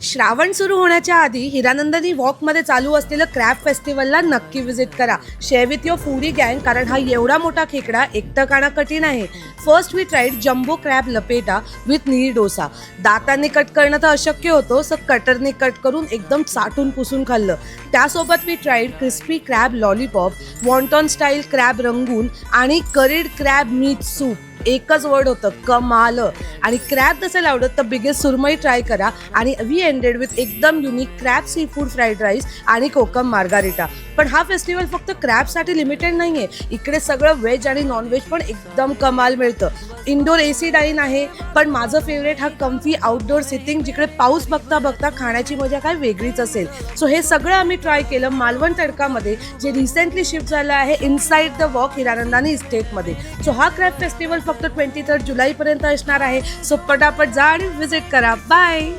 श्रावण सुरू होण्याच्या आधी हिरानंदानी वॉकमध्ये चालू असलेलं क्रॅब फेस्टिवलला नक्की विजिट करा. शेअर विथ युअर फूडी गँग, कारण हा एवढा मोठा खेकडा एकटं खाणं कठीण आहे. First we tried jumbo crab लपेटा विथ नीर डोसा. दातांनी कट करणं तर अशक्य होतं, सो कटरने कट करून एकदम चाटून पुसून खाल्लं. त्यासोबत we tried crispy crab lollipop, wonton style crab rangoon आणि करीड क्रॅब मीट सूप. एकच वर्ड होतं, कमाल. आणि क्रॅब नसेल आवडत तर बिगेस्ट सुरमई ट्राय करा. आणि वी एंडेड विथ एकदम unique crab seafood fried rice आणि कोकम मार्गारिटा. पण हा फेस्टिवल फक्त क्रॅबसाठी लिमिटेड नाही आहे. इकडे सगळं व्हेज आणि नॉनव्हेज पण एकदम कमाल मिळतं. इंडोर AC डाईन आहे, पण माझं फेवरेट हा कम्फी आउटडोर सिटिंग, जिकडे पाऊस बघता बघता खाण्याची मजा काय वेगळीच असेल. सो हे सगळं आम्ही ट्राय केलं मालवण तडकामध्ये, जे रिसेंटली शिफ्ट झालं आहे इनसाइड द वॉक हिरानंदानी इस्टेटमध्ये. सो हा क्रॅब फेस्टिवल फक्त 23 जुलैपर्यंत असणार आहे. सो पटापट जा आणि विजिट करा. बाय.